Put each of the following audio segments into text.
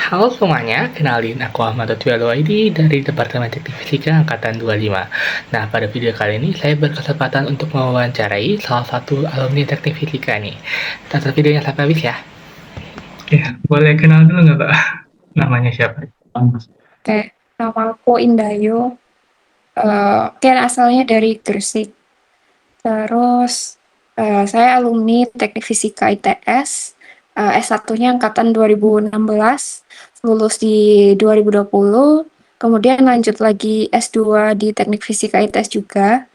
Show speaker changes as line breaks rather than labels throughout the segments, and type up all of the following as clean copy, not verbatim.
Halo semuanya, kenalin aku Ahmad Lutfi ID dari Departemen Teknik Fisika Angkatan 25. Nah, pada video kali ini saya berkesempatan untuk mewawancarai salah satu alumni Teknik Fisika nih. Tonton videonya sampai habis ya. Ya, boleh kenal dulu nggak Pak? Namanya siapa?
Oke, nama aku Indayu. Oke, asalnya dari Gresik. Terus saya alumni Teknik Fisika ITS. S1-nya angkatan 2016, lulus di 2020. Kemudian lanjut lagi S2 di Teknik Fisika ITS juga,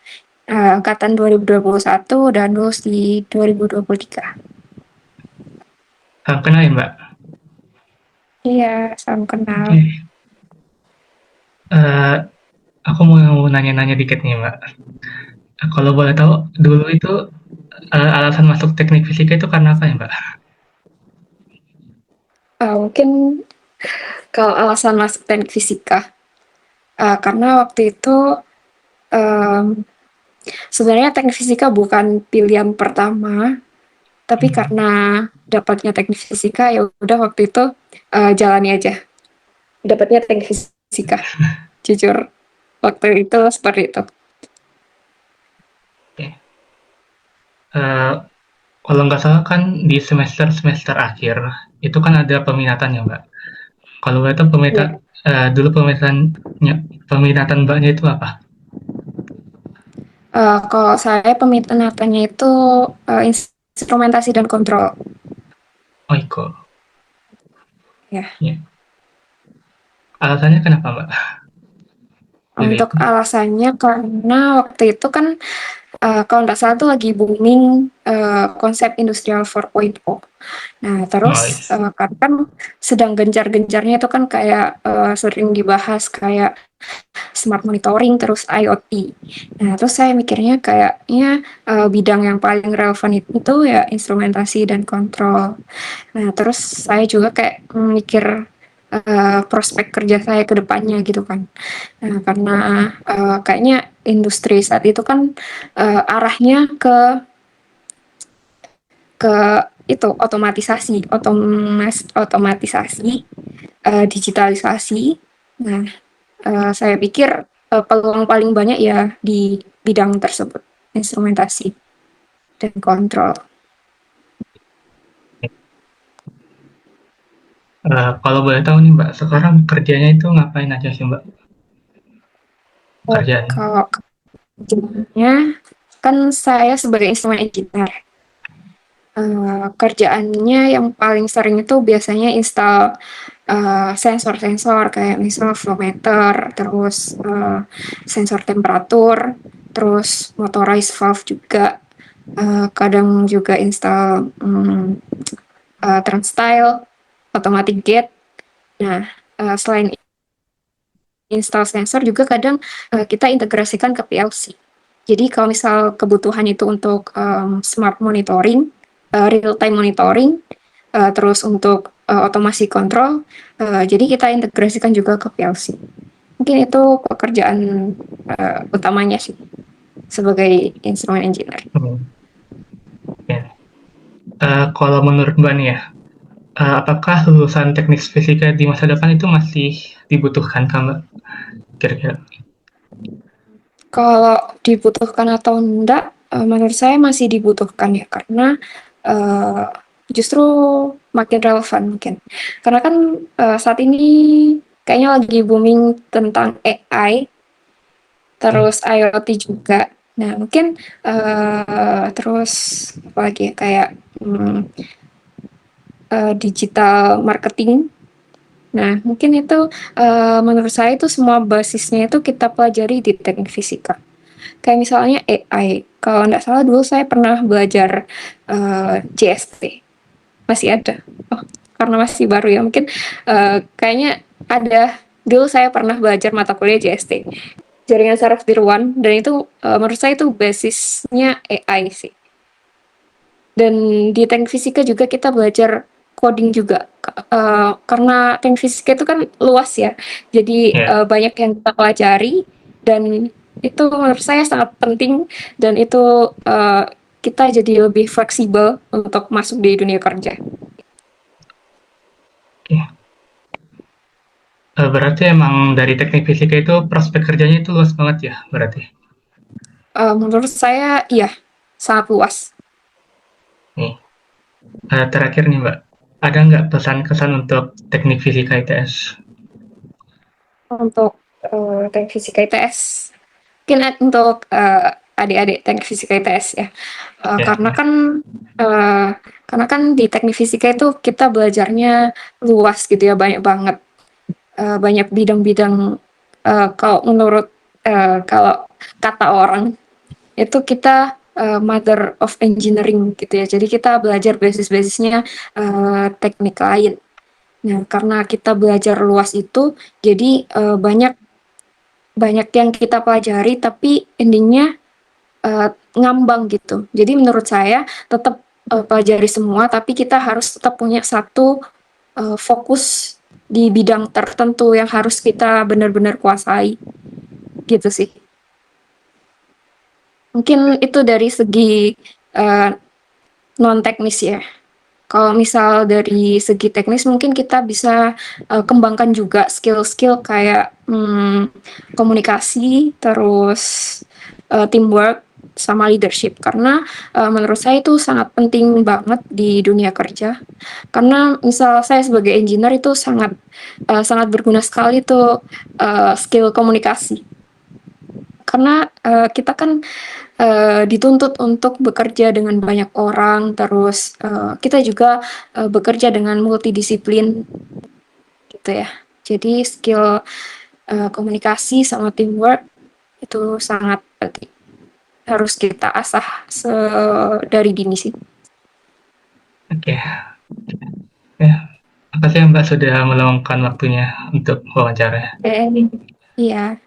angkatan 2021 dan lulus di 2023.
Kenal ya Mbak?
Iya, salam kenal.
Oke. Eh, aku mau nanya-nanya dikit nih Mbak. Kalau boleh tahu, dulu itu alasan masuk teknik fisika itu karena apa ya Mbak?
Mungkin kalau alasan masuk Teknik Fisika, karena waktu itu em, sebenarnya teknik fisika bukan pilihan pertama, tapi
Hmm.
karena dapatnya teknik fisika ya udah waktu itu jalani aja. Dapatnya teknik fisika. Jujur waktu itu seperti itu.
Oke. Eh, Kalau nggak salah kan di semester-semester akhir itu kan ada peminatannya Mbak. Kalau boleh tahu
Ya.
dulu peminatan Mbaknya itu apa?
Kalau saya peminatannya itu instrumentasi dan kontrol.
Oiko.
Ya.
Ya. Alasannya kenapa Mbak? Pilih
Untuk
itu.
alasannya karena waktu itu kan kalau nggak salah tuh lagi booming konsep industrial 4.0. Nah, terus
Noise.
karena kan sedang gencar-gencarnya itu kan kayak sering dibahas kayak smart monitoring terus IoT. Nah, terus saya mikirnya kayaknya bidang yang paling relevan itu ya instrumentasi dan kontrol. Nah, terus saya juga kayak mikir prospek kerja saya ke depannya gitu kan. Nah, karena kayaknya industri saat itu kan arahnya ke itu otomatisasi, digitalisasi. Nah, saya pikir peluang paling banyak ya di bidang tersebut, instrumentasi dan kontrol.
Kalau boleh tahu nih Mbak, sekarang kerjanya itu ngapain aja sih Mbak?
Oh,
Kerjaan.
kalau kerjanya kan saya sebagai instrumen engineer. Kerjaannya yang paling sering itu biasanya install sensor-sensor kayak misal flow meter, terus sensor temperatur, terus motorized valve juga, kadang juga install turnstile, automatic gate. Nah, selain install sensor juga kadang kita integrasikan ke PLC. Jadi kalau misal kebutuhan itu untuk smart monitoring, real time monitoring, terus untuk otomasi kontrol, jadi kita integrasikan juga ke PLC. Mungkin itu pekerjaan utamanya sih sebagai instrument engineer.
Hmm, ya. Kalau menurut Mbak nih ya, apakah lulusan teknik fisika di masa depan itu masih dibutuhkan kan Mbak? Kira-kira.
Kalau dibutuhkan atau enggak, menurut saya masih dibutuhkan ya karena uh, justru makin relevan mungkin. Karena kan saat ini kayaknya lagi booming tentang AI,
Hmm.
terus IoT juga. Nah mungkin terus apa lagi ya, kayak digital marketing. Nah mungkin itu menurut saya itu semua basisnya itu kita pelajari di teknik fisika. Kayak misalnya AI. Kalau nggak salah dulu saya pernah belajar JST. Masih ada. Oh, karena masih baru ya. Mungkin kayaknya ada. Dulu saya pernah belajar mata kuliah JST. Jaringan saraf tiruan. Dan itu menurut saya itu basisnya AI sih. Dan di teknik fisika juga kita belajar coding juga. Karena teknik fisika itu kan luas ya. Jadi
Ya.
banyak yang kita pelajari dan itu menurut saya sangat penting dan itu kita jadi lebih fleksibel untuk masuk di dunia kerja.
Oke. Berarti emang dari teknik fisika itu prospek kerjanya itu luas banget ya, berarti?
Menurut saya iya, sangat luas.
Nih, terakhir nih Mbak, ada nggak pesan-kesan untuk teknik fisika ITS?
Untuk teknik fisika ITS, mungkin untuk adik-adik teknik fisika ITS ya. Eh,
Ya,
karena kan eh, karena kan di teknik fisika itu kita belajarnya luas gitu ya, banyak banget. Banyak bidang-bidang, kalau menurut kalau kata orang itu kita mother of engineering gitu ya. Jadi kita belajar basis-basisnya teknik lain. Nah, karena kita belajar luas itu, jadi banyak banyak yang kita pelajari, tapi endingnya ngambang gitu. Jadi menurut saya tetap pelajari semua, tapi kita harus tetap punya satu fokus di bidang tertentu yang harus kita benar-benar kuasai gitu sih. Mungkin itu dari segi uh, non teknis ya. Kalau misal dari segi teknis mungkin kita bisa kembangkan juga skill-skill kayak komunikasi, terus teamwork sama leadership karena menurut saya itu sangat penting banget di dunia kerja. Karena misal saya sebagai engineer itu sangat berguna sekali tuh skill komunikasi. Karena kita kan dituntut untuk bekerja dengan banyak orang, terus kita juga bekerja dengan multidisiplin gitu ya. Jadi skill komunikasi sama teamwork itu sangat penting. Harus kita asah dari dini sih.
oke. Ya, makasih ya Mbak sudah meluangkan waktunya untuk wawancara.
Oke, iya.